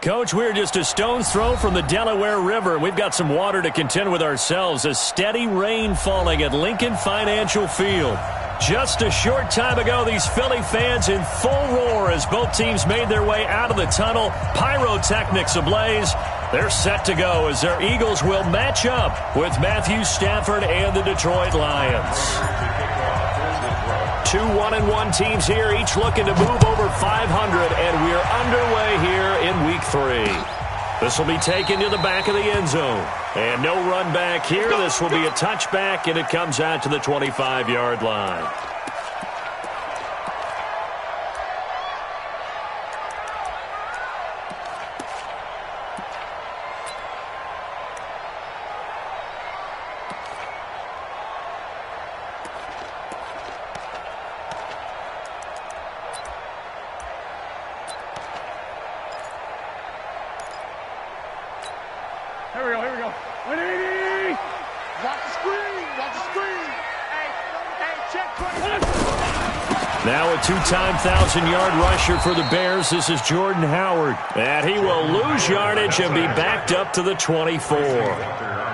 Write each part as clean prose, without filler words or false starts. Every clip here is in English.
Coach, we're just a stone's throw from the Delaware River, and we've got some water to contend with ourselves. A steady rain falling at Lincoln Financial Field. Just a short time ago, these Philly fans in full roar as both teams made their way out of the tunnel. Pyrotechnics ablaze. They're set to go as their Eagles will match up with Matthew Stafford and the Detroit Lions. Two 1-1 teams here, each looking to move over 500, and we're underway here in Week 3. This will be taken to the back of the end zone. And no run back here. This will be a touchback, and it comes out to the 25-yard line. Here we go. 180! Watch the screen! Hey, check 20. Now a two-time 1,000-yard rusher for the Bears. This is Jordan Howard. And he will lose yardage and be backed up to the 24.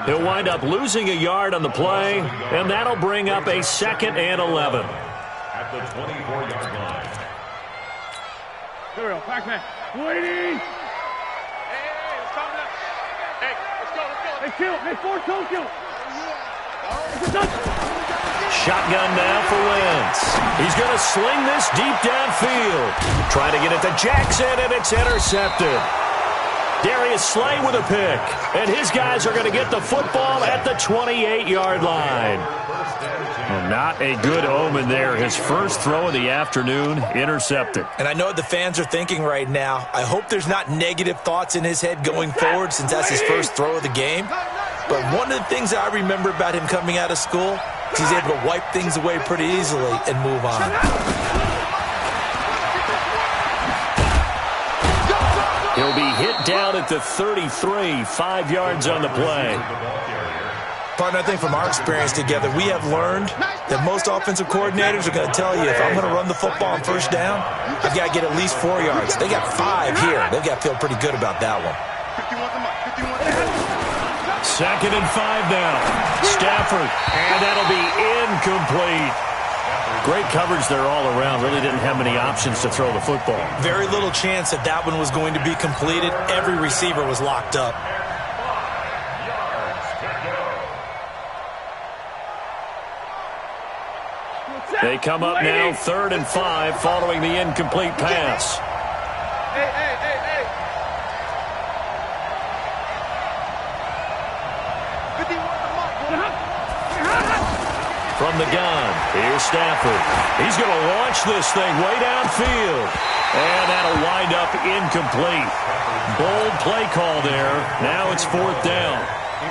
He'll wind up losing a yard on the play, and that'll bring up a 2nd and 11. At the 24-yard line. Here we go. Back man. 180! Hey, kill. Hey, force toe kill. Shotgun now for Wentz. He's going to sling this deep downfield. Trying to get it to Jackson, and it's intercepted. Darius Slay with a pick. And his guys are going to get the football at the 28-yard line. And not a good omen there. His first throw of the afternoon, intercepted. And I know what the fans are thinking right now. I hope there's not negative thoughts in his head going forward since that's his first throw of the game. But one of the things I remember about him coming out of school is he's able to wipe things away pretty easily and move on. He'll be hit down at the 33, 5 yards on the play. Partner, I think from our experience together, we have learned that most offensive coordinators are going to tell you, if I'm going to run the football on first down, I've got to get at least 4 yards. They got 5 here. They've got to feel pretty good about that one. 2nd and 5 now. Stafford, and that'll be incomplete. Great coverage there all around. Really didn't have many options to throw the football. Very little chance that that one was going to be completed. Every receiver was locked up. They come up now 3rd and 5 following the incomplete pass. Hey. From the gun, here's Stafford. He's going to launch this thing way downfield. And that'll wind up incomplete. Bold play call there. Now it's 4th down.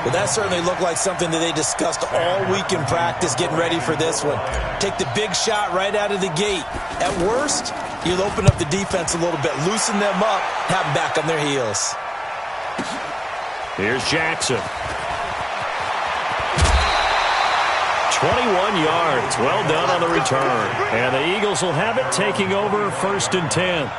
Well, that certainly looked like something that they discussed all week in practice, getting ready for this one. Take the big shot right out of the gate. At worst, you'll open up the defense a little bit, loosen them up, have them back on their heels. Here's Jackson. 21 yards. Well done on the return. And the Eagles will have it, taking over 1st and 10.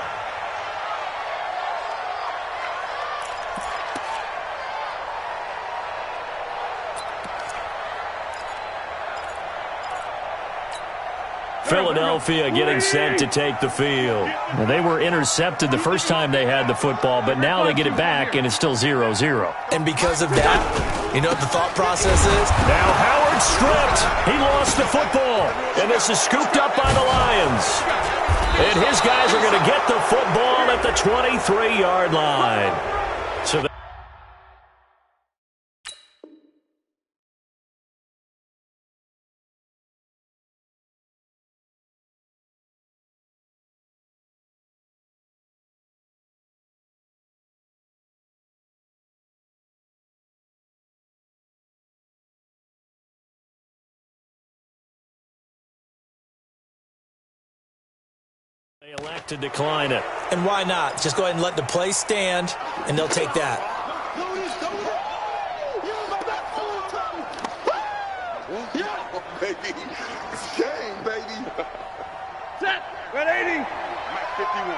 Philadelphia getting set to take the field. And they were intercepted the first time they had the football, but now they get it back, and it's still 0-0. And because of that, you know what the thought process is? Now Howard stripped. He lost the football, and this is scooped up by the Lions. And his guys are going to get the football at the 23-yard line. So they elect to decline it. And why not? Just go ahead and let the play stand, and they'll take that. Baby, it's game, baby. Set. 180. I'm at 51.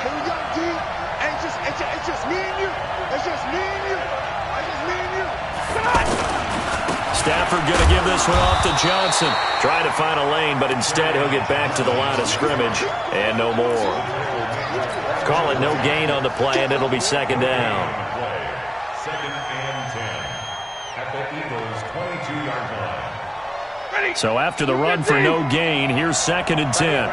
Here we go, D. It's just me and you. It's just me and you. It's just me and you. Stafford going to give this one off to Johnson. Trying to find a lane, but instead he'll get back to the line of scrimmage and no more. Call it no gain on the play, and it'll be second down. Second and 10 at the Eagles' 22-yard line. So after the run for no gain, here's second and 10.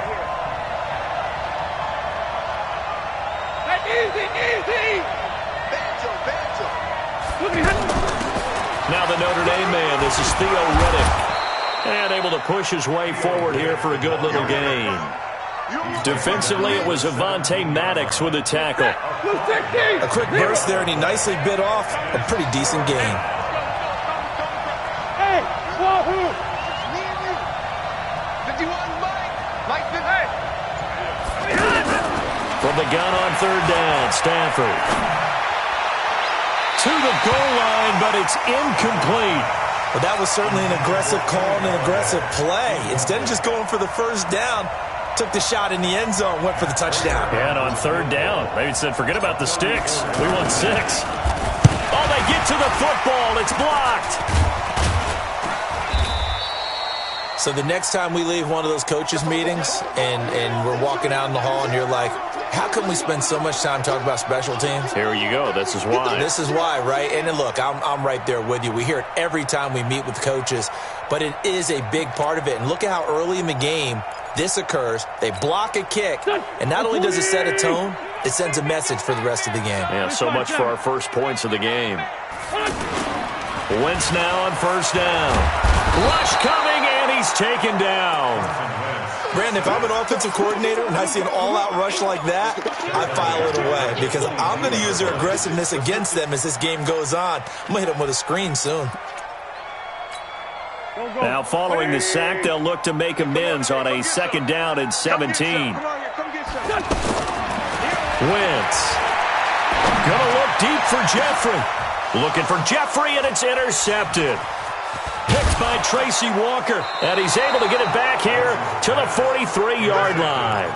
Now the Notre Dame man, this is Theo Riddick. And able to push his way forward here for a good little gain. Defensively, it was Avonte Maddox with a tackle. A quick burst there, and he nicely bit off a pretty decent gain. Hey, wahoo! Me and you. 51, Mike. From the gun on third down, Stafford. To the goal line, but it's incomplete. Well, that was certainly an aggressive call and an aggressive play. Instead of just going for the first down, took the shot in the end zone, went for the touchdown. And on third down, they said, forget about the sticks. We want 6. Oh, they get to the football. It's blocked. So the next time we leave one of those coaches' meetings and we're walking out in the hall and you're like, how come we spend so much time talking about special teams? Here you go. This is why. This is why, right? And then look, I'm right there with you. We hear it every time we meet with coaches, but it is a big part of it. And look at how early in the game this occurs. They block a kick, and not only does it set a tone, it sends a message for the rest of the game. Yeah, so much for our first points of the game. Wentz now on first down. Rush coming, and he's taken down. Brandon, if I'm an offensive coordinator and I see an all-out rush like that, I file it away because I'm going to use their aggressiveness against them as this game goes on. I'm going to hit them with a screen soon. Now following the sack, they'll look to make amends on a second down and 17. Wentz. Gonna look deep for Jeffrey. Looking for Jeffrey, and it's intercepted. Picked by Tracy Walker, and he's able to get it back here to the 43-yard line.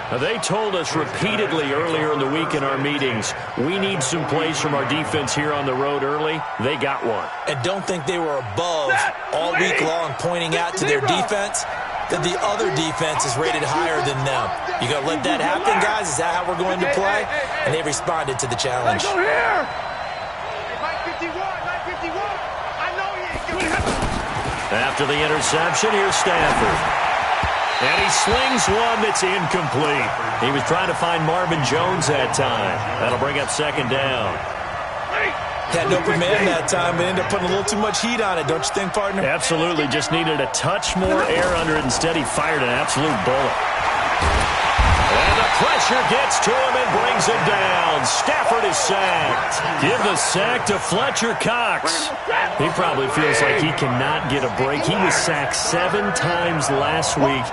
Now, they told us repeatedly earlier in the week in our meetings, we need some plays from our defense here on the road early. They got one. And don't think they were above all week long pointing out to their defense that the other defense is rated higher than them. You going to let that happen, guys? Is that how we're going to play? And they responded to the challenge. After the interception, here's Stafford. And he slings one that's incomplete. He was trying to find Marvin Jones that time. That'll bring up second down. Had an open man that time, but ended up putting a little too much heat on it, don't you think, partner? Absolutely. Just needed a touch more air under it. Instead, he fired an absolute bullet. And the pressure gets to him and brings him down. Stafford is sacked. Give the sack to Fletcher Cox. He probably feels like he cannot get a break. He was sacked 7 times last week.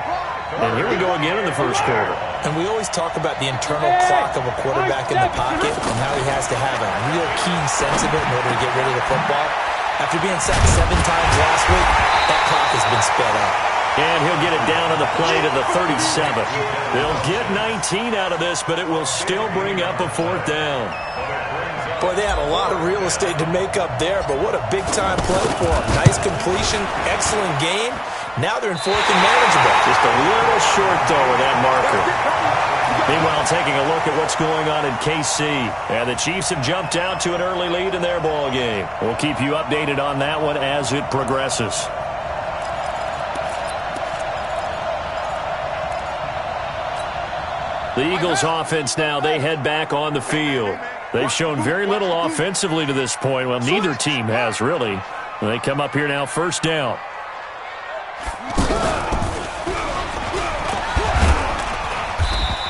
And here we go again in the first quarter. And we always talk about the internal clock of a quarterback in the pocket and how he has to have a real keen sense of it in order to get rid of the football. After being sacked 7 times last week, that clock has been sped up. And he'll get it down on the play to the 37. They'll get 19 out of this, but it will still bring up a 4th down. Boy, they had a lot of real estate to make up there, but what a big-time play for them. Nice completion, excellent game. Now they're in 4th and manageable. Just a little short, though, with that marker. Meanwhile, taking a look at what's going on in KC. And the Chiefs have jumped out to an early lead in their ball game. We'll keep you updated on that one as it progresses. The Eagles offense now, they head back on the field. They've shown very little offensively to this point. Well, neither team has, really. They come up here now, first down.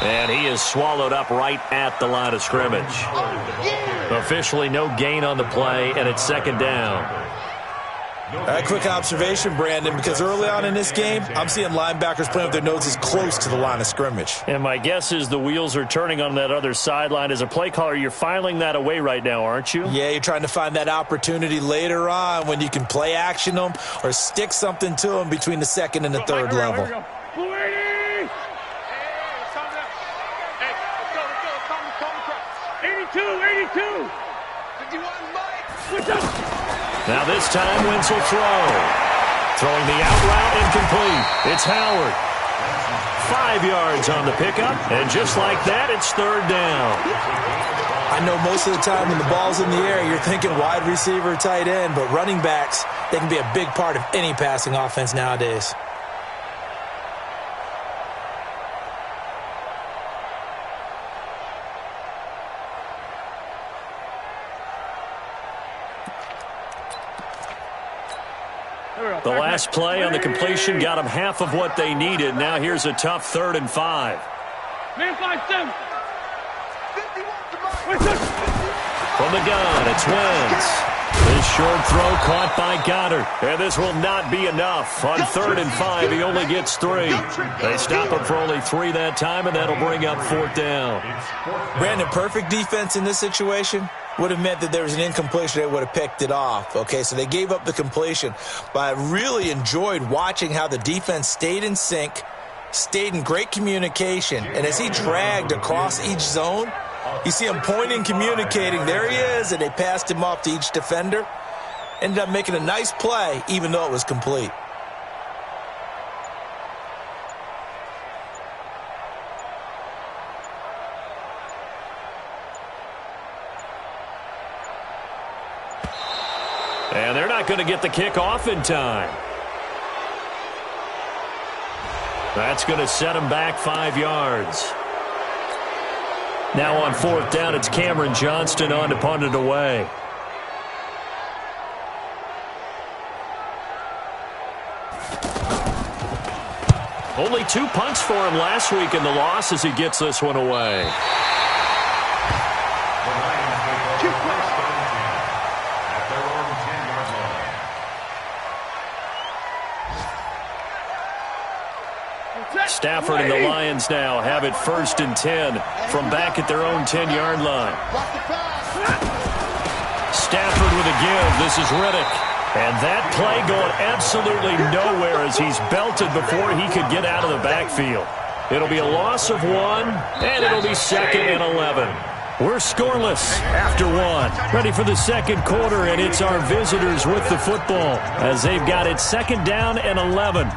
And he is swallowed up right at the line of scrimmage. Officially no gain on the play, and it's second down. A quick observation, Brandon, because early on in this game, I'm seeing linebackers playing with their noses close to the line of scrimmage. And my guess is the wheels are turning on that other sideline. As a play caller, you're filing that away right now, aren't you? Yeah, you're trying to find that opportunity later on when you can play action them or stick something to them between the second and the third level. 82. 51, Mike. Now this time, Wentz will throw. Throwing the out route incomplete. It's Howard. 5 yards on the pickup, and just like that, it's third down. I know most of the time when the ball's in the air, you're thinking wide receiver, tight end, but running backs, they can be a big part of any passing offense nowadays. The last play on the completion got them half of what they needed. Now here's a tough 3rd and 5. Man, 5-7. From the gun, it's Wentz. This short throw caught by Goddard. And this will not be enough. On 3rd and 5, he only gets 3. They stop him for only 3 that time, and that'll bring up 4th down. Brandon, perfect defense in this situation would have meant that there was an incompletion. They would have picked it off. Okay, so they gave up the completion. But I really enjoyed watching how the defense stayed in sync, stayed in great communication. And as he dragged across each zone, you see him pointing, communicating. There he is, and they passed him off to each defender. Ended up making a nice play, even though it was complete. And they're not going to get the kick off in time. That's going to set them back 5 yards. Now on 4th down, it's Cameron Johnston on to punt it away. Only 2 punts for him last week in the loss as he gets this one away. Stafford and the Lions now have it 1st and 10 from back at their own 10-yard line. Stafford with a give. This is Riddick. And that play going absolutely nowhere as he's belted before he could get out of the backfield. It'll be a loss of 1, and it'll be 2nd and 11. We're scoreless after 1. Ready for the second quarter, and it's our visitors with the football as they've got it 2nd down and 11.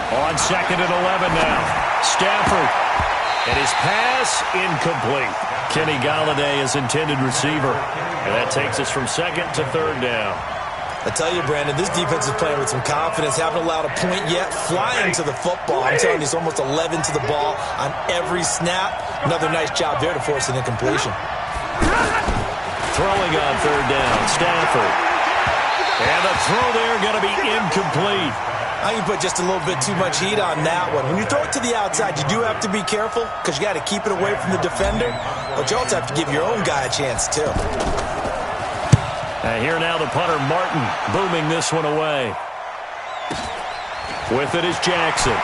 On 2nd and 11 now. Stafford. And his pass incomplete. Kenny Galladay is intended receiver. And that takes us from 2nd to 3rd down. I tell you, Brandon, this defense is playing with some confidence. Haven't allowed a point yet. Flying to the football. I'm telling you, it's almost 11 to the ball on every snap. Another nice job there to force an incompletion. Throwing on 3rd down. Stafford. And the throw there going to be incomplete. I think you put just a little bit too much heat on that one. When you throw it to the outside, you do have to be careful because you got to keep it away from the defender. But you also have to give your own guy a chance, too. And here now the punter, Martin, booming this one away. With it is Jackson.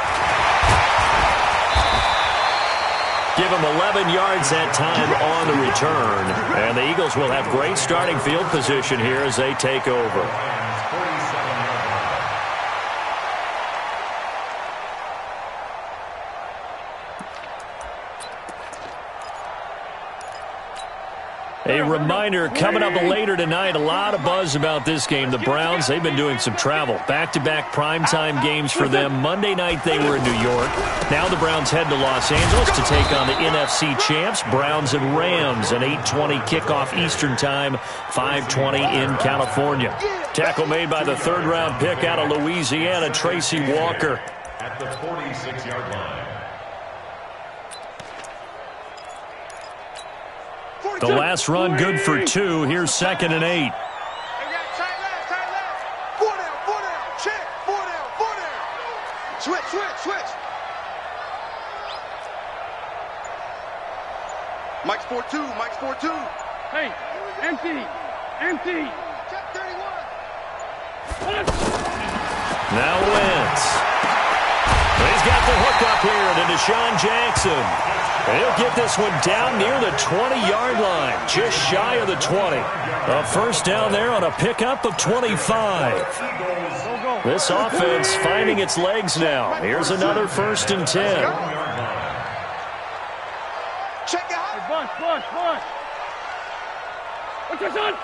Give him 11 yards that time on the return. And the Eagles will have great starting field position here as they take over. A reminder, coming up later tonight, a lot of buzz about this game. The Browns, they've been doing some travel. Back-to-back primetime games for them. Monday night they were in New York. Now the Browns head to Los Angeles to take on the NFC champs, Browns and Rams. An 8:20 kickoff Eastern time, 5:20 in California. Tackle made by the 3rd-round pick out of Louisiana, Tracy Walker. At the 46-yard line. The last run good for 2. Here's 2nd and 8. Switch. Mike's 4-2. Hey, empty. Check 31. Now Wentz. He's got the hook up here to Deshaun Jackson. And he'll get this one down near the 20-yard line, just shy of the 20. A first down there on a pickup of 25. This offense finding its legs now. Here's another 1st and 10. Check it out. Push. What's your son?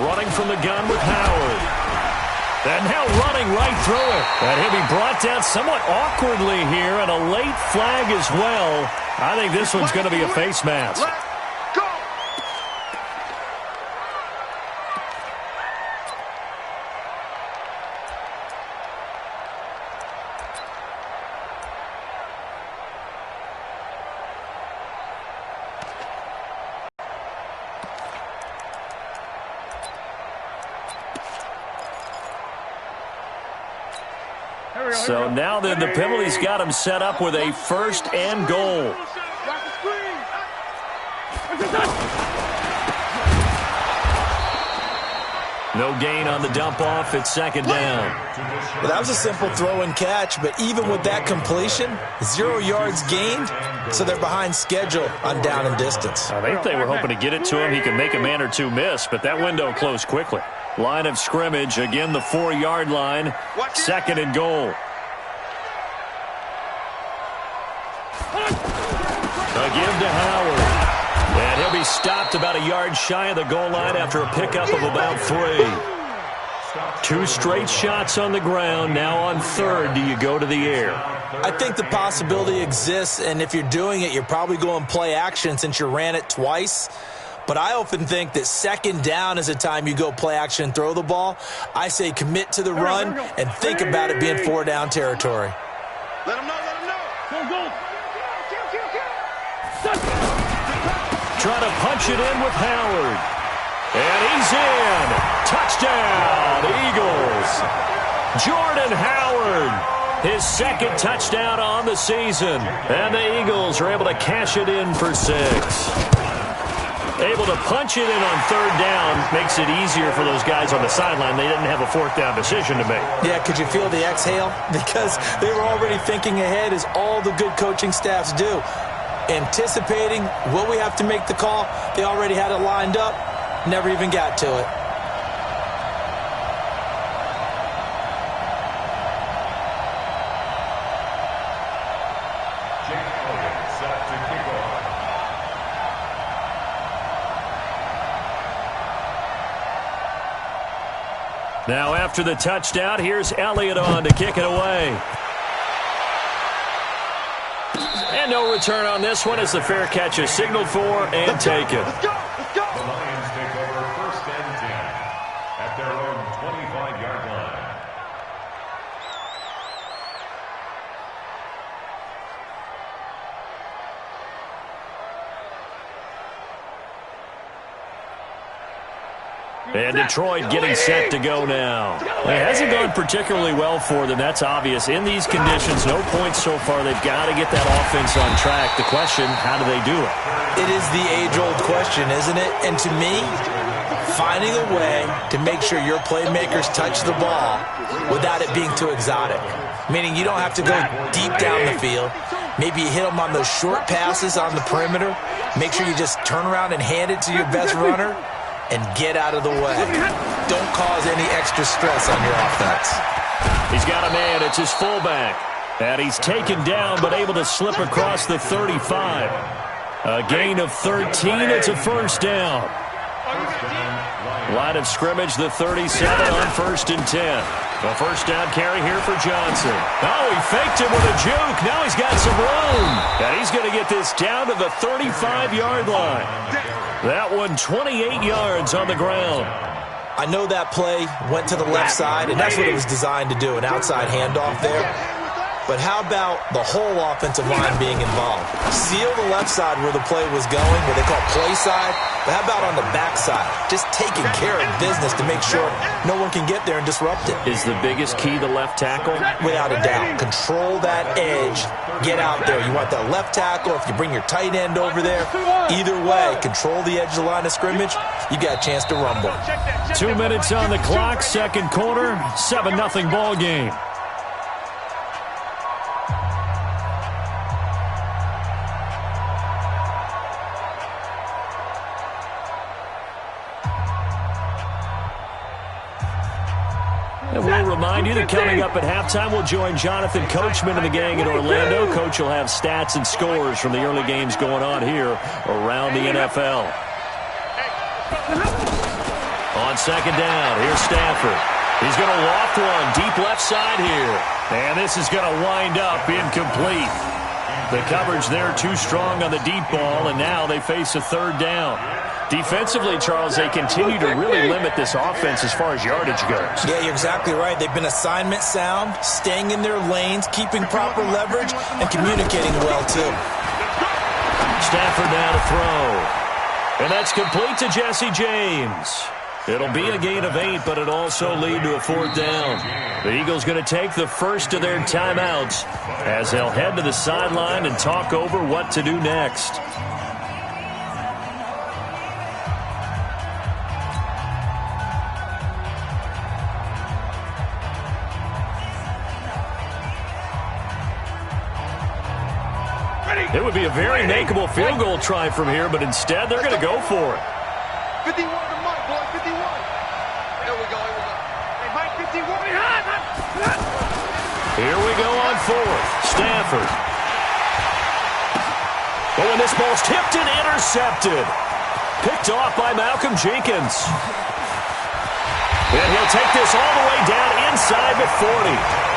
Running from the gun with Howard. And now running right through it. And he'll be brought down somewhat awkwardly here, and a late flag as well. I think this one's going to be a face mask. So now then the penalty's got him set up with a 1st and goal. No gain on the dump off. It's 2nd down. Well, that was a simple throw and catch, but even with that completion, 0 yards gained, so they're behind schedule on down and distance. I think they were hoping to get it to him. He could make a man or two miss, but that window closed quickly. Line of scrimmage, again the 4-yard line, 2nd and goal. A give to Howard. And he'll be stopped about a yard shy of the goal line after a pickup of about 3. 2 straight shots on the ground. Now on 3rd, do you go to the air? I think the possibility exists, and if you're doing it, you're probably going play action since you ran it twice. But I often think that 2nd down is the time you go play action and throw the ball. I say commit to the run and think about it being 4-down territory. Let him know. Go. Trying to punch it in with Howard. And he's in. Touchdown, Eagles. Jordan Howard, his 2nd touchdown on the season. And the Eagles are able to cash it in for 6. Able to punch it in on 3rd down makes it easier for those guys on the sideline. They didn't have a 4th down decision to make. Yeah, could you feel the exhale? Because they were already thinking ahead, as all the good coaching staffs do. Anticipating what we have to make the call. They already had it lined up. Never even got to it. Now after the touchdown, here's Elliott on to kick it away. And no return on this one as the fair catch is signaled for and taken. Let's go. The Lions take over 1st and 10 at their own 25-yard line. And Detroit getting set to go now. It hasn't gone particularly well for them. That's obvious. In these conditions, no points so far. They've got to get that offense on track. The question, how do they do it? It is the age-old question, isn't it? And to me, finding a way to make sure your playmakers touch the ball without it being too exotic. Meaning you don't have to go deep down the field. Maybe you hit them on those short passes on the perimeter. Make sure you just turn around and hand it to your best runner and get out of the way. Don't cause any extra stress on your offense. He's got a man. It's his fullback. And he's taken down but able to slip across the 35. A gain of 13. It's a 1st down. Line of scrimmage, the 37 on 1st and 10. A 1st down carry here for Johnson. Oh, he faked him with a juke. Now he's got some room. And he's going to get this down to the 35-yard line. That one 28 yards on the ground. I know that play went to the left side, and that's what it was designed to do, an outside handoff there. But how about the whole offensive line being involved? Seal the left side where the play was going, what they call play side. But how about on the back side? Just taking care of business to make sure no one can get there and disrupt it. Is the biggest key the left tackle? Without a doubt. Control that edge. Get out there. You want that left tackle. If you bring your tight end over there, either way, control the edge of the line of scrimmage. You got a chance to rumble. 2 minutes on the clock, second quarter, 7-0 ball game. And we'll remind you that coming up at halftime, we'll join Jonathan Coachman and the gang in Orlando. Coach will have stats and scores from the early games going on here around the NFL. On second down, here's Stafford. He's going to loft one deep left side here. And this is going to wind up incomplete. The coverage there too strong on the deep ball, and now they face a third down. Defensively, Charles, they continue to really limit this offense as far as yardage goes. Yeah, you're exactly right. They've been assignment sound, staying in their lanes, keeping proper leverage, and communicating well, too. Stafford now to throw. And that's complete to Jesse James. It'll be a gain of 8, but it'll also lead to a fourth down. The Eagles going to take the first of their timeouts as they'll head to the sideline and talk over what to do next. It would be a very makeable field goal try from here, but instead they're going to go for it. 51 to Mike, boy, 51. Here we go, here we go. Hey, Mike, 51. Here we go on fourth. Stafford. Oh, and this ball's tipped and intercepted. Picked off by Malcolm Jenkins. And he'll take this all the way down inside the 40.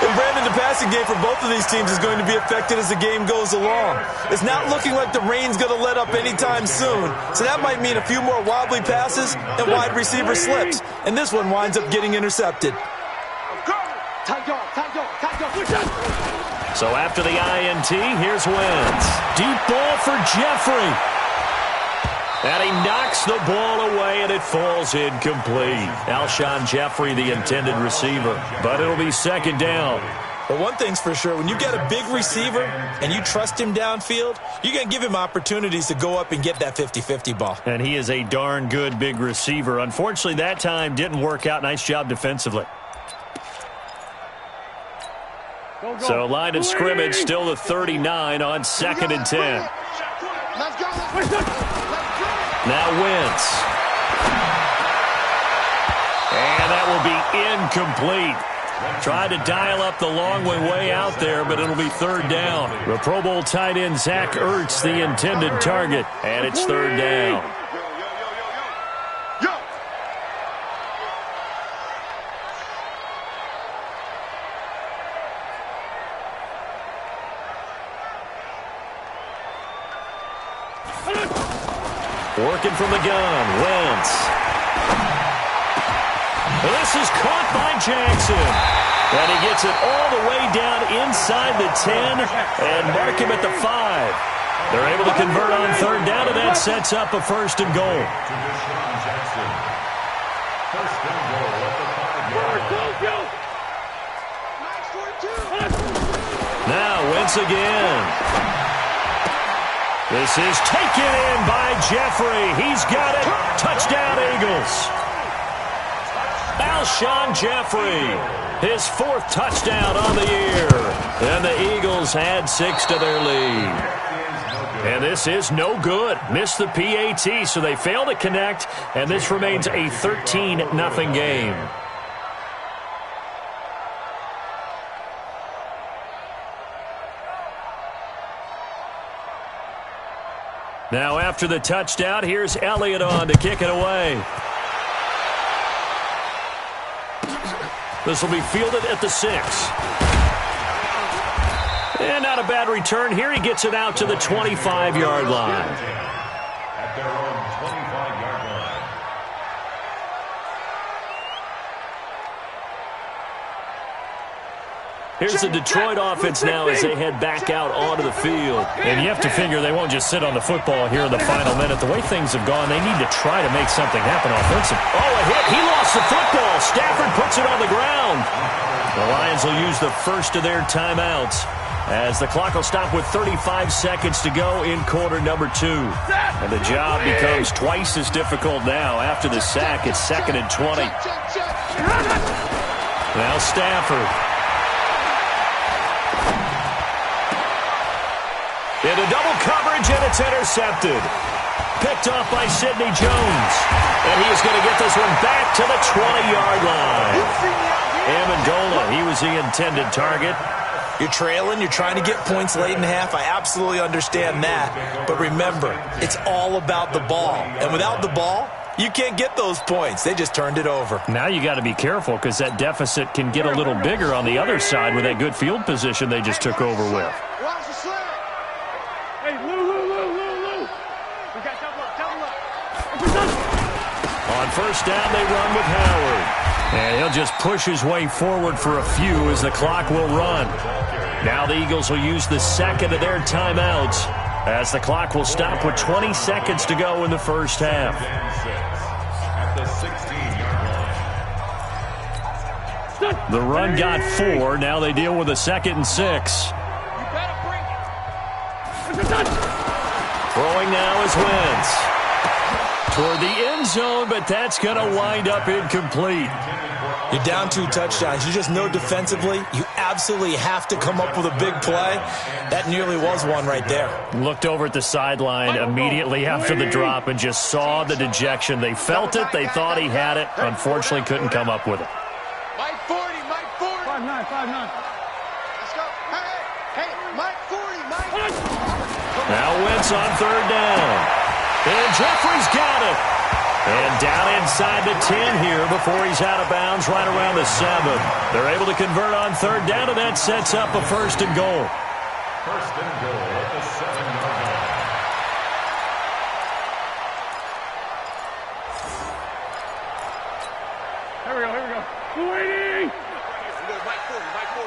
And Brandon, the passing game for both of these teams is going to be affected as the game goes along. It's not looking like the rain's going to let up anytime soon, so that might mean a few more wobbly passes and wide receiver slips. And this one winds up getting intercepted. So after the INT, here's Wentz. Deep ball for Jeffrey. And he knocks the ball away, and it falls incomplete. Alshon Jeffrey, the intended receiver. But it'll be second down. But one thing's for sure, when you get a big receiver and you trust him downfield, you're going to give him opportunities to go up and get that 50-50 ball. And he is a darn good big receiver. Unfortunately, that time didn't work out. Nice job defensively. So line of scrimmage still the 39 on 2nd and 10. Let's go. Now Wentz. And that will be incomplete. Tried to dial up the long way out there, but it'll be third down. The Pro Bowl tight end Zach Ertz, the intended target, and it's third down. Working from the gun, Wentz. This is caught by Jackson. And he gets it all the way down inside the 10 and mark him at the 5. They're able to convert on third down, and that sets up a first and goal. First and goal at the 5-yard line. Now Wentz again. This is taken in by Jeffrey. He's got it. Touchdown, Eagles. Alshon Jeffrey, his 4th touchdown on the year. And the Eagles add 6 to their lead. And this is no good. Missed the PAT, so they fail to connect, and this remains a 13-0 game. Now after the touchdown, here's Elliott on to kick it away. This will be fielded at the 6. And not a bad return here. He gets it out to the 25-yard line. At their own 25-yard line. Here's the Detroit offense now as they head back out onto the field. And you have to figure they won't just sit on the football here in the final minute. The way things have gone, they need to try to make something happen offensively. Oh, a hit. He lost the football. Stafford puts it on the ground. The Lions will use the first of their timeouts as the clock will stop with 35 seconds to go in quarter number 2. And the job becomes twice as difficult now. After the sack, it's 2nd and 20. Now Stafford. Into double coverage, and it's intercepted. picked off by Sidney Jones. And he is going to get this one back to the 20-yard line. Amendola, he was the intended target. You're trailing, you're trying to get points late in half. I absolutely understand that. But remember, it's all about the ball. And without the ball, you can't get those points. They just turned it over. Now you got to be careful because that deficit can get a little bigger on the other side with that good field position they just took over with. Watch the slip. Hey, Lou. We got double up. On first down, they run with Howard. And he'll just push his way forward for a few as the clock will run. Now the Eagles will use the second of their timeouts as the clock will stop with 20 seconds to go in the first half. At the 16-yard line. The run got 4. Now they deal with a 2nd and 6. Throwing now is Wentz. Toward the end zone, but that's going to wind up incomplete. You're down 2 touchdowns. You just know defensively you absolutely have to come up with a big play. That nearly was one right there. Looked over at the sideline immediately after the drop and just saw the dejection. They felt it. They thought he had it. Unfortunately, couldn't come up with it. Mike 40. 5'9". Let's go. Hey, Mike 40, Mike. Now Wentz on third down. And Jeffrey's got it. And down inside the 10 here before he's out of bounds right around the 7. They're able to convert on third down, and that sets up a 1st and goal. 1st and goal at the 7-yard line. Here we go. Waiting. Mike 40.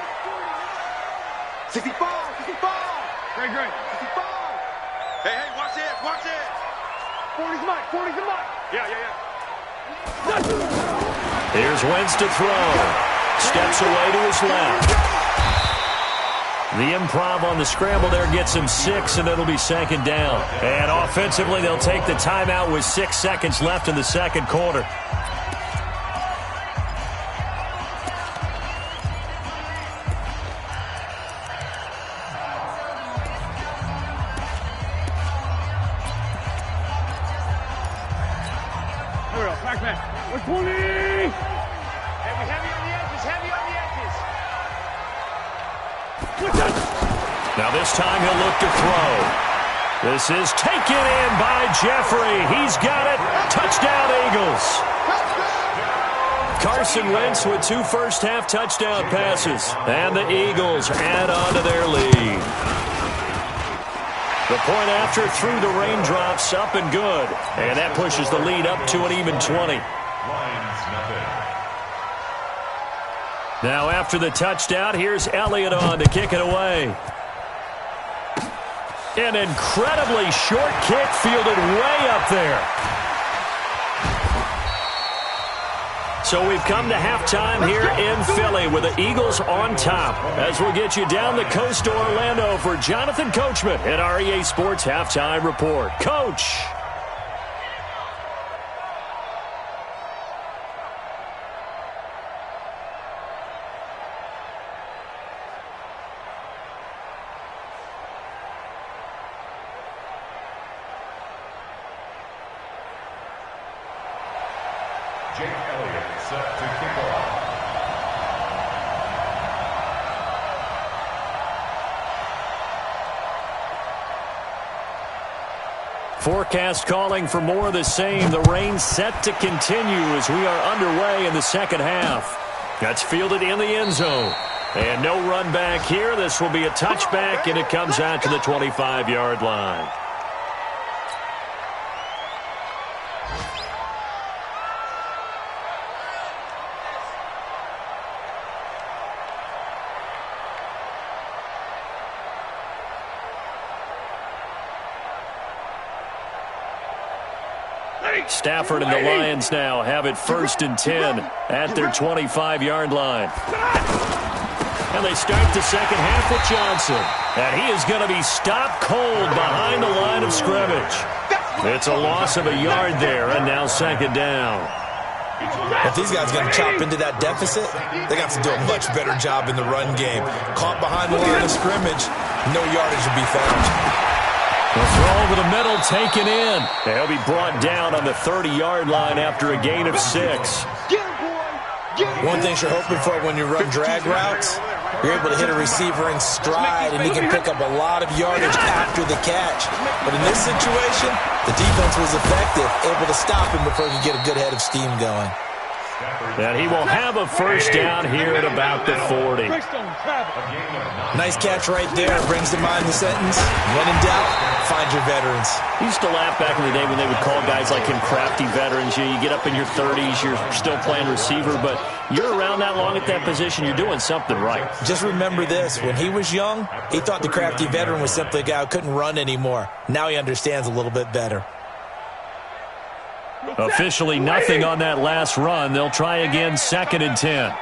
65. Great. 65. Hey, watch it. 40's Mike. Yeah. Here's Wentz to throw. Steps away to his left. The improv on the scramble there gets him 6, and it'll be 2nd down. And offensively, they'll take the timeout with 6 seconds left in the second quarter. We're 20. Heavy on the edges. Now this time he'll look to throw. This is taken in by Jeffrey. He's got it. Touchdown, Eagles. Carson Wentz with 2 first-half touchdown passes. And the Eagles add on to their lead. The point after through the raindrops, up and good. And that pushes the lead up to an even 20. Now after the touchdown, here's Elliott on to kick it away. An incredibly short kick fielded way up there. So we've come to halftime here in Philly with the Eagles on top. As we'll get you down the coast to Orlando for Jonathan Coachman at our EA Sports Halftime Report. Coach. Jake Elliott set to kick off. Forecast calling for more of the same. The rain set to continue as we are underway in the second half. That's fielded in the end zone. And no run back here. This will be a touchback, and it comes out to the 25-yard line. Stafford and the Lions now have it 1st and 10 at their 25-yard line. And they start the second half with Johnson. And he is going to be stopped cold behind the line of scrimmage. It's a loss of a yard there, and now 2nd down. If these guys are going to chop into that deficit, they got to do a much better job in the run game. Caught behind the line of scrimmage, no yardage to be found. The throw over the middle, taken in. He'll be brought down on the 30-yard line after a gain of 6. One thing you're hoping for when you run drag routes, you're able to hit a receiver in stride, and he can pick up a lot of yardage after the catch. But in this situation, the defense was effective, able to stop him before he could get a good head of steam going. And he will have a first down here at about the 40. Nice catch right there. Brings to mind the sentence, when in doubt, find your veterans. He used to laugh back in the day when they would call guys like him crafty veterans. You get up in your 30s, you're still playing receiver, but you're around that long at that position, you're doing something right. Just remember this. When he was young, he thought the crafty veteran was simply a guy who couldn't run anymore. Now he understands a little bit better. Officially nothing on that last run. They'll try again, 2nd and 10.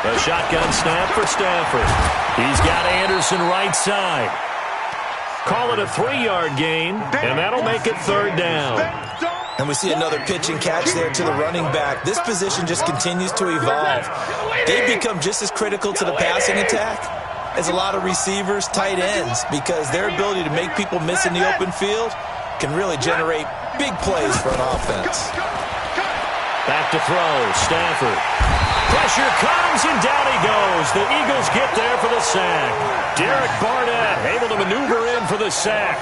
A shotgun snap for Stafford. He's got Anderson right side. Call it a 3-yard gain, and that'll make it 3rd down. And we see another pitch and catch there to the running back. This position just continues to evolve. They become just as critical to the passing attack as a lot of receivers, tight ends, because their ability to make people miss in the open field can really generate big plays for an offense. Back to throw, Stafford. Pressure comes, and down he goes. The Eagles get there for the sack. Derek Barnett able to maneuver in for the sack.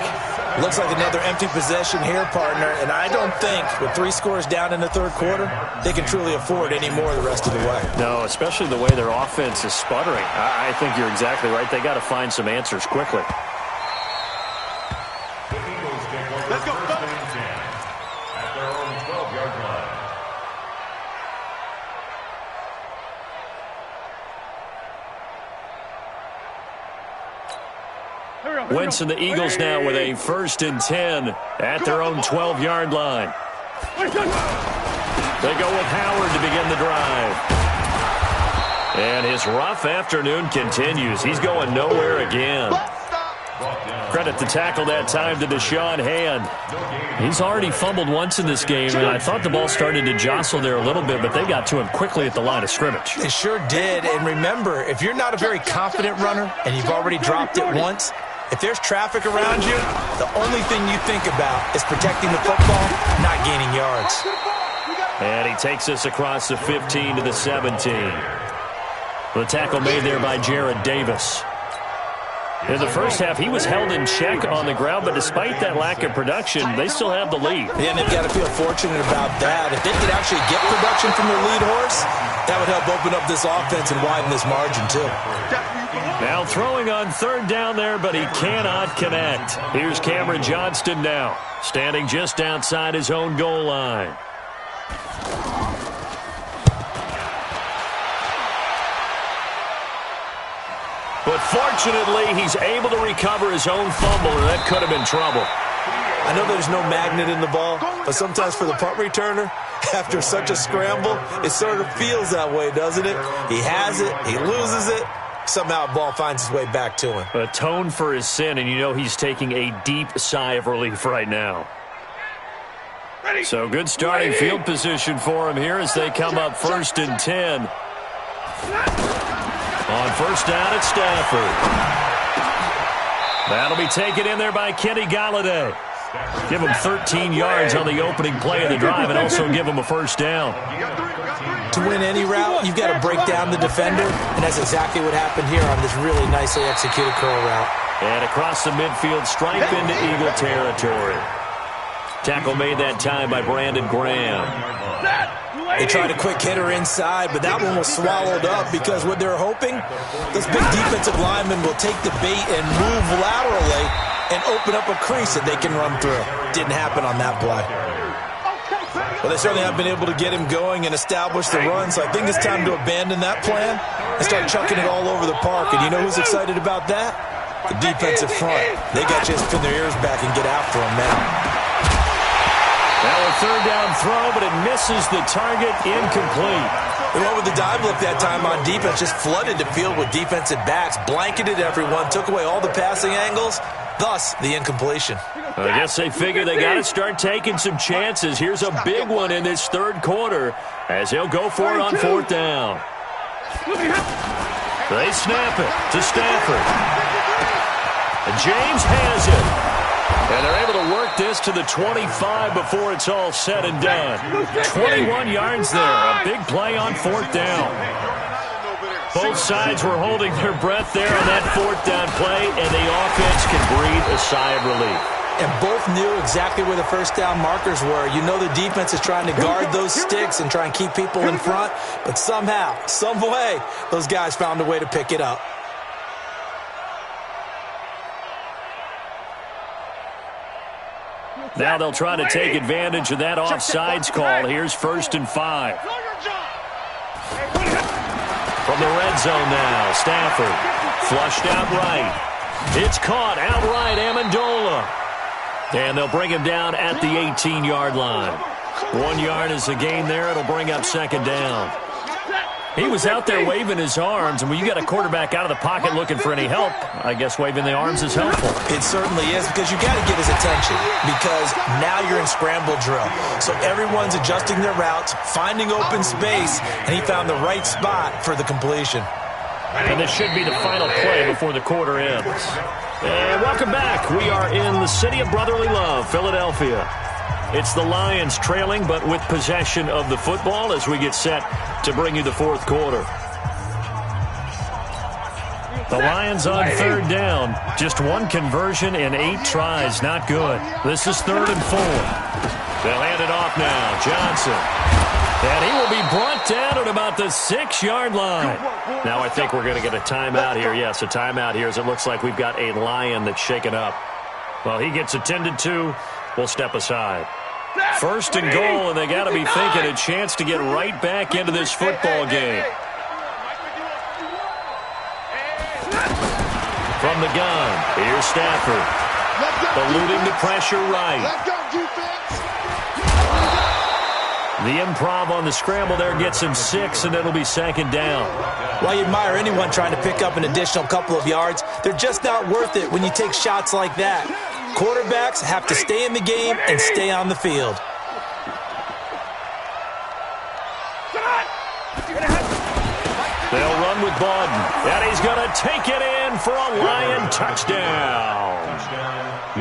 Looks like another empty possession here, partner, and I don't think with 3 scores down in the 3rd quarter, they can truly afford any more the rest of the way. No, especially the way their offense is sputtering. I think you're exactly right. They got to find some answers quickly. Let's go. First and 10 at their own 12-yard line. Wentz and the Eagles now with a 1st and 10 at their own 12-yard line. They go with Howard to begin the drive. And his rough afternoon continues. He's going nowhere again. Credit the tackle that time to Deshaun Hand. He's already fumbled once in this game, and I thought the ball started to jostle there a little bit, but they got to him quickly at the line of scrimmage. They sure did. And remember, if you're not a very confident runner and you've already dropped it once, if there's traffic around you, the only thing you think about is protecting the football, not gaining yards. And he takes us across the 15 to the 17. The tackle made there by Jared Davis. In the first half, he was held in check on the ground, but despite that lack of production, they still have the lead. Yeah, and they've got to feel fortunate about that. If they could actually get production from their lead horse, that would help open up this offense and widen this margin, too. Now throwing on 3rd down there, but he cannot connect. Here's Cameron Johnston now, standing just outside his own goal line. But fortunately, he's able to recover his own fumble, and that could have been trouble. I know there's no magnet in the ball, but sometimes for the punt returner, after such a scramble, it sort of feels that way, doesn't it? He has it, he loses it, somehow the ball finds its way back to him. Atone for his sin, and you know he's taking a deep sigh of relief right now. So good starting field position for him here as they come up 1st and 10. On 1st down at Stafford. That'll be taken in there by Kenny Golladay. Give him 13 yards on the opening play of the drive and also give him a 1st down. To win any route, you've got to break down the defender, and that's exactly what happened here on this really nicely executed curl route. And across the midfield stripe into Eagle territory. Tackle made that time by Brandon Graham. They tried a quick hitter inside, but that one was swallowed up because what they're hoping, this big defensive lineman will take the bait and move laterally and open up a crease that they can run through. Didn't happen on that play. Well, they certainly have been able to get him going and establish the run, so I think it's time to abandon that plan and start chucking it all over the park. And you know who's excited about that? The defensive front. They got to just pin their ears back and get after him now. Now a 3rd down throw, but it misses the target, incomplete. They went with the dive look that time on defense, just flooded the field with defensive backs, blanketed everyone, took away all the passing angles, thus the incompletion. I guess they figure they got to start taking some chances. Here's a big one in this 3rd quarter as he'll go for it on 4th down. They snap it to Stafford. James has it. And they're able to work this to the 25 before it's all said and done. 21 yards there. A big play on fourth down. Both sides were holding their breath there on that fourth down play, and the offense can breathe a sigh of relief. And both knew exactly where the first down markers were. You know the defense is trying to guard those sticks and try and keep people in front, but somehow, some way, those guys found a way to pick it up. Now they'll try to take advantage of that offsides call. Here's 1st and 5. From the red zone now, Stafford flushed out right. It's caught outright, Amendola. And they'll bring him down at the 18-yard line. 1 yard is the gain there. It'll bring up 2nd down. He was out there waving his arms, and when you got a quarterback out of the pocket looking for any help, I guess waving the arms is helpful. It certainly is, because you got to get his attention, because now you're in scramble drill. So everyone's adjusting their routes, finding open space, and he found the right spot for the completion. And this should be the final play before the quarter ends. And welcome back. We are in the city of brotherly love, Philadelphia. It's the Lions trailing, but with possession of the football as we get set to bring you the fourth quarter. The Lions on 3rd down. Just one conversion in 8 tries. Not good. This is 3rd and 4. They'll hand it off now. Johnson. And he will be brought down at about the 6-yard line. Now I think we're going to get a timeout here. Yes, a timeout here as it looks like we've got a Lion that's shaken up. Well, he gets attended to. We'll step aside. 1st and goal, and they got to be thinking a chance to get right back into this football game. From the gun, here's Stafford. Eluding the pressure right. The improv on the scramble there gets him 6, and it'll be 2nd down. While you admire anyone trying to pick up an additional couple of yards, they're just not worth it when you take shots like that. Quarterbacks have to stay in the game and stay on the field. They'll run with Bawden, and he's going to take it in for a Lion touchdown.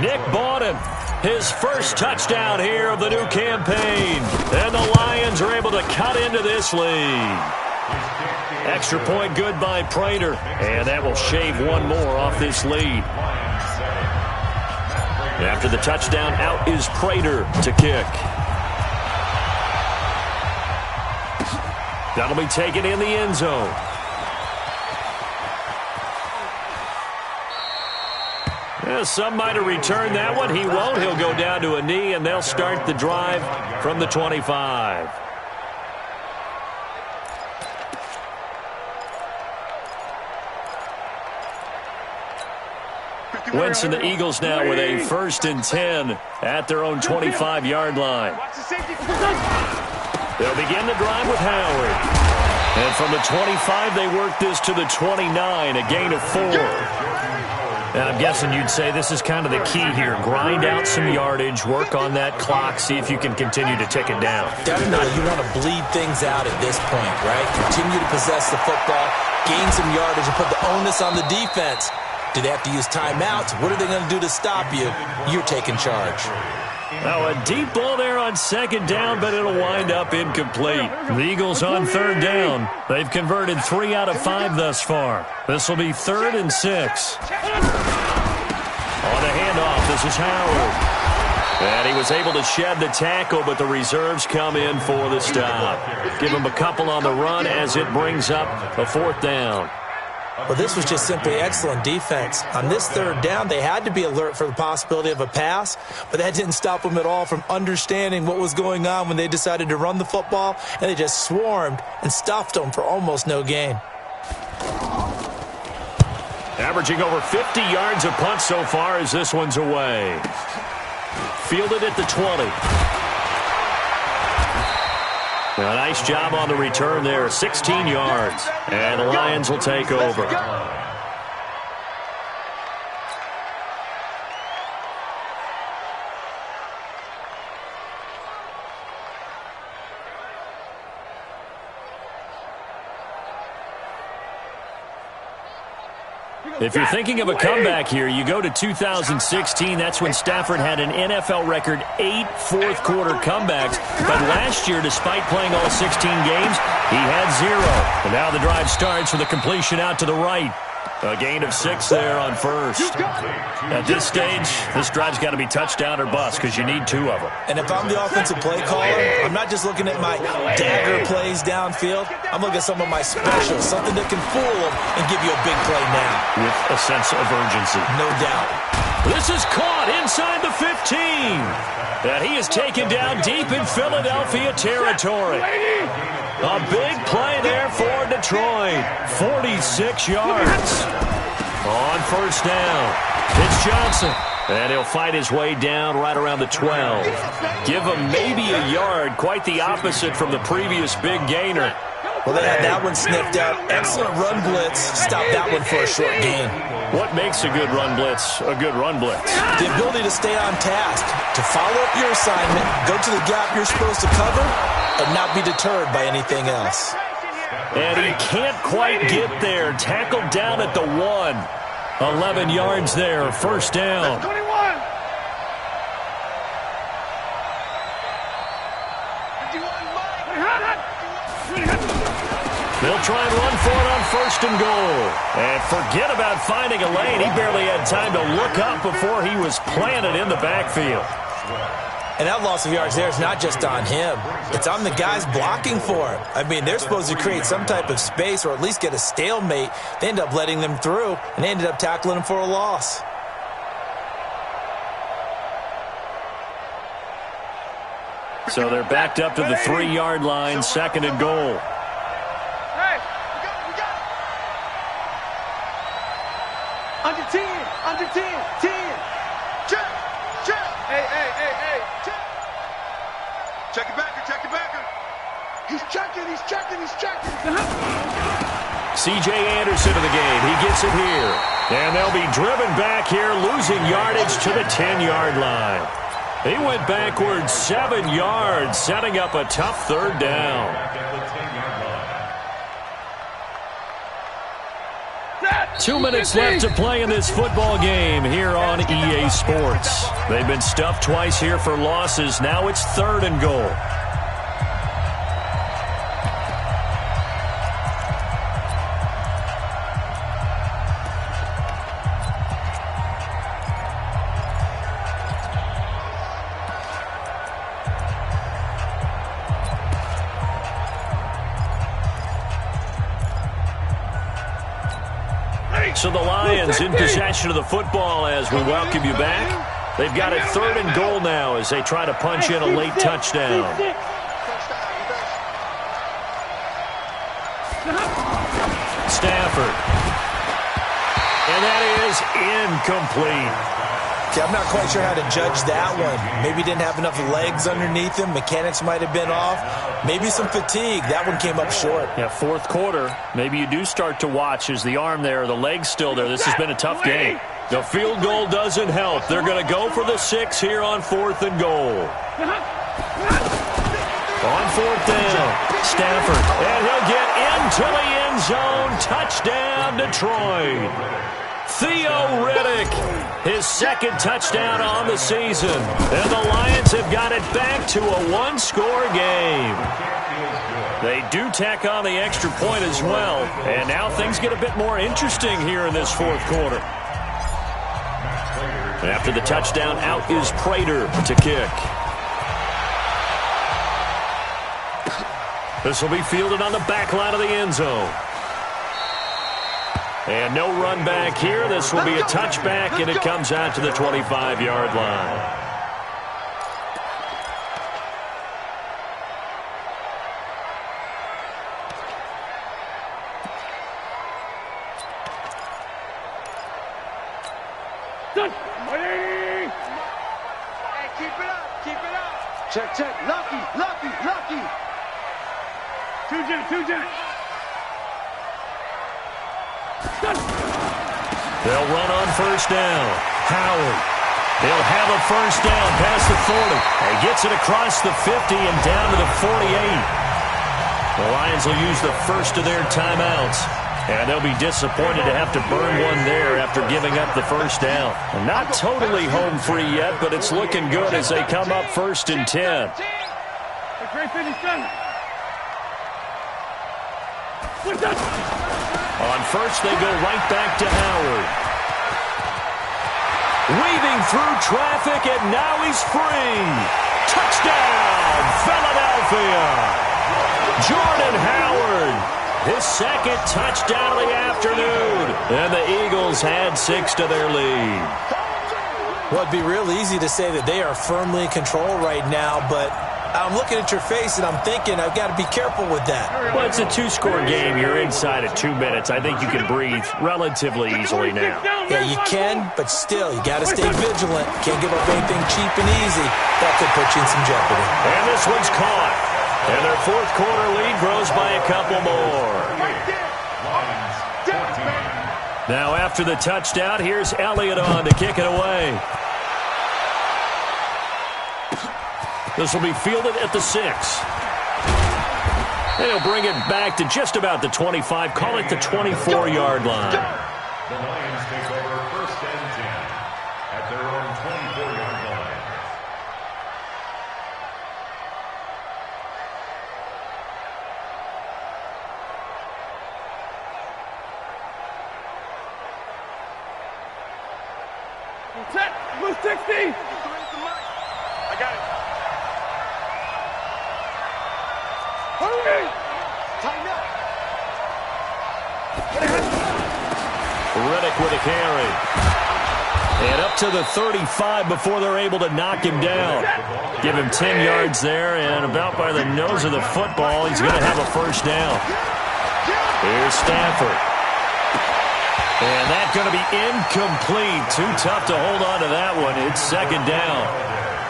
Nick Bawden, his first touchdown here of the new campaign. And the Lions are able to cut into this lead. Extra point good by Prater, and that will shave one more off this lead. After the touchdown, out is Prater to kick. That'll be taken in the end zone. Yeah, some might have returned that one. He won't. He'll go down to a knee, and they'll start the drive from the 25. Wentz and the Eagles now with a 1st and 10 at their own 25-yard line. They'll begin the drive with Howard. And from the 25, they work this to the 29, a gain of 4. And I'm guessing you'd say this is kind of the key here. Grind out some yardage, work on that clock, see if you can continue to tick it down. Definitely, you want to bleed things out at this point, right? Continue to possess the football, gain some yardage, and put the onus on the defense. Do they have to use timeouts? What are they going to do to stop you? You're taking charge. Now a deep ball there on 2nd down, but it'll wind up incomplete. The Eagles on 3rd down. They've converted 3 out of 5 thus far. This will be 3rd and 6. On the handoff, this is Howard. And he was able to shed the tackle, but the reserves come in for the stop. Give him a couple on the run as it brings up a 4th down. Well, this was just simply excellent defense. On this 3rd down, they had to be alert for the possibility of a pass, but that didn't stop them at all from understanding what was going on when they decided to run the football, and they just swarmed and stuffed them for almost no gain. Averaging over 50 yards a punt so far as this one's away. Fielded at the 20. A nice job on the return there, 16 yards. And the Lions will take over. If you're thinking of a comeback here, you go to 2016. That's when Stafford had an NFL record 8 fourth-quarter comebacks. But last year, despite playing all 16 games, he had 0. And now the drive starts with a completion out to the right. A gain of 6 there on first. At this stage, this drive's got to be touchdown or bust because you need 2 of them. And if I'm the offensive play caller, I'm not just looking at my dagger plays downfield. I'm looking at some of my specials, something that can fool them and give you a big play now. With a sense of urgency. No doubt. This is caught inside the 15. And he is taken down deep in Philadelphia territory. A big play there for Detroit. 46 yards. On first down, it's Johnson. And he'll fight his way down right around the 12. Give him maybe a yard. Quite the opposite from the previous big gainer. Well, they had that one sniffed out. Excellent run blitz. Stop that one for a short gain. What makes a good run blitz a good run blitz? The ability to stay on task, to follow up your assignment, go to the gap you're supposed to cover, and not be deterred by anything else. And he can't quite get there. Tackled down at the 1. 11 yards there, first down. They'll try and run for it on first and goal. And forget about finding a lane. He barely had time to look up before he was planted in the backfield. And that loss of yards there is not just on him. It's on the guys blocking for him. I mean, they're supposed to create some type of space or at least get a stalemate. They end up letting them through, and they ended up tackling him for a loss. So they're backed up to the 3-yard line, second and goal. Under 10, under 10, 10. Check, check. Hey. Check. Check it backer. He's checking. C.J. Anderson in the game. He gets it here. And they'll be driven back here, losing yardage to the 10-yard line. He went backwards 7 yards, setting up a tough third down. 2 minutes left to play in this football game here on EA Sports. They've been stuffed twice here for losses. Now it's third and goal. So the Lions in possession of the football as we welcome you back. They've got it third and goal now as they try to punch in a late touchdown. Stafford. And that is incomplete. See, I'm not quite sure how to judge that one. Maybe didn't have enough legs underneath him. Mechanics might have been off. Maybe some fatigue. That one came up short. Yeah, fourth quarter. Maybe you do start to watch as the arm there, the leg's still there. This has been a tough game. The field goal doesn't help. They're going to go for the 6 here on fourth and goal. On fourth down, Stafford. And he'll get into the end zone. Touchdown, Detroit. Theo Riddick, his second touchdown on the season. And the Lions have got it back to a one-score game. They do tack on the extra point as well. And now things get a bit more interesting here in this fourth quarter. After the touchdown, out is Prater to kick. This will be fielded on the back line of the end zone. And no run back here. This will be a touchback, and it comes out to the 25-yard line. Hey, keep it up. Check. Lucky. Two Jack. They'll run on first down. Howard. He'll have a first down past the 40. He gets it across the 50 and down to the 48. The Lions will use the first of their timeouts. And they'll be disappointed to have to burn one there after giving up the first down. And not totally home free yet, but it's looking good as they come up 1st and 10. On first, they go right back to Howard. Weaving through traffic, and now he's free. Touchdown, Philadelphia! Jordan Howard, his second touchdown of the afternoon. And the Eagles add 6 to their lead. Well, it'd be real easy to say that they are firmly in control right now, but I'm looking at your face and I'm thinking I've got to be careful with that. Well, it's a 2-score game. You're inside of 2 minutes. I think you can breathe relatively easily now. Yeah, you can, but still, you got to stay vigilant. Can't give up anything cheap and easy. That could put you in some jeopardy. And this one's caught. And their 4th quarter lead grows by a couple more. Now after the touchdown, here's Elliott on to kick it away. This will be fielded at the 6. And he'll bring it back to just about the 25. Call it the 24-yard line. The Lions take over 1st and 10 at their own 24-yard line. Set, move 60. I got it. Hurry! Tighten up. Reddick with a carry. And up to the 35 before they're able to knock him down. Give him 10 yards there, and about by the nose of the football, he's going to have a first down. Here's Stafford. And that's going to be incomplete. Too tough to hold on to that one. It's 2nd down.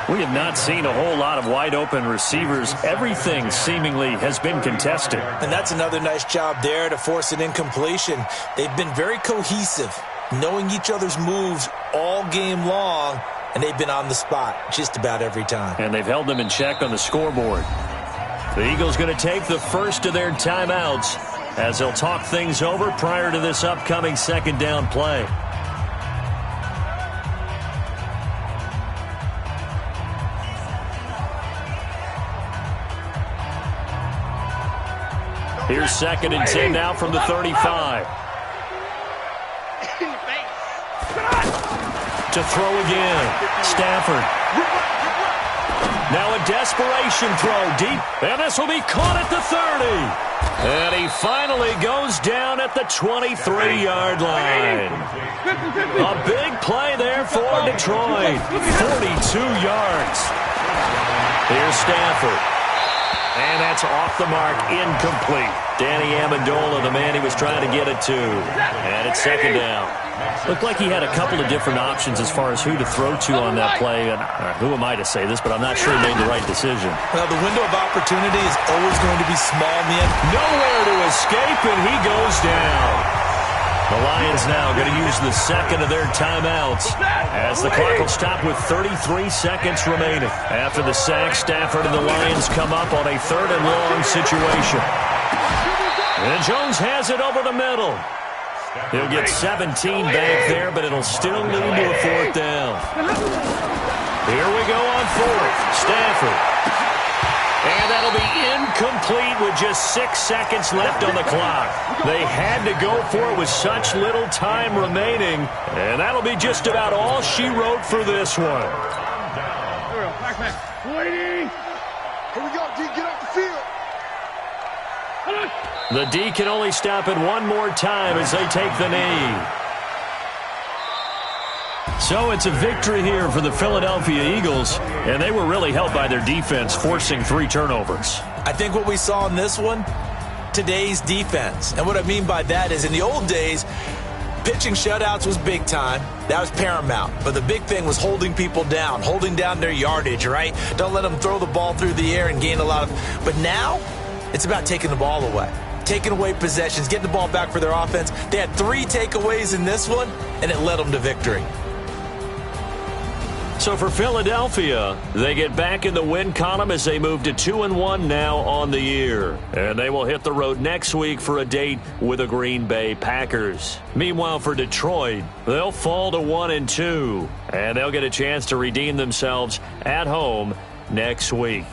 We have not seen a whole lot of wide-open receivers. Everything seemingly has been contested. And that's another nice job there to force an incompletion. They've been very cohesive, knowing each other's moves all game long, and they've been on the spot just about every time. And they've held them in check on the scoreboard. The Eagles going to take the first of their timeouts as they'll talk things over prior to this upcoming 2nd down play. Here's 2nd and 10 now from the 35. To throw again. Stafford. Now a desperation throw deep. And this will be caught at the 30. And he finally goes down at the 23-yard line. A big play there for Detroit. 42 yards. Here's Stafford. And that's off the mark, incomplete. Danny Amendola, the man he was trying to get it to. And it's 2nd down. Looked like he had a couple of different options as far as who to throw to on that play. And who am I to say this, but I'm not sure he made the right decision. Well, the window of opportunity is always going to be small in the end. Nowhere to escape, and he goes down. The Lions now going to use the 2nd of their timeouts as the clock will stop with 33 seconds remaining. After the sack, Stafford and the Lions come up on a 3rd and long situation. And Jones has it over the middle. He'll get 17 back there, but it'll still lead to a 4th down. Here we go on 4th. Stafford. And that'll be incomplete with just 6 seconds left on the clock. They had to go for it with such little time remaining. And that'll be just about all she wrote for this one. Waiting. Here we go, D. Get off the field. The D can only stop it one more time as they take the knee. So it's a victory here for the Philadelphia Eagles, and they were really helped by their defense, forcing 3 turnovers. I think what we saw in this one, today's defense. And what I mean by that is in the old days, pitching shutouts was big time. That was paramount. But the big thing was holding people down, holding down their yardage, right? Don't let them throw the ball through the air and gain a lot of... But now, it's about taking the ball away. Taking away possessions, getting the ball back for their offense. They had 3 takeaways in this one, and it led them to victory. So for Philadelphia, they get back in the win column as they move to 2-1 now on the year. And they will hit the road next week for a date with the Green Bay Packers. Meanwhile, for Detroit, they'll fall to 1-2. And they'll get a chance to redeem themselves at home next week.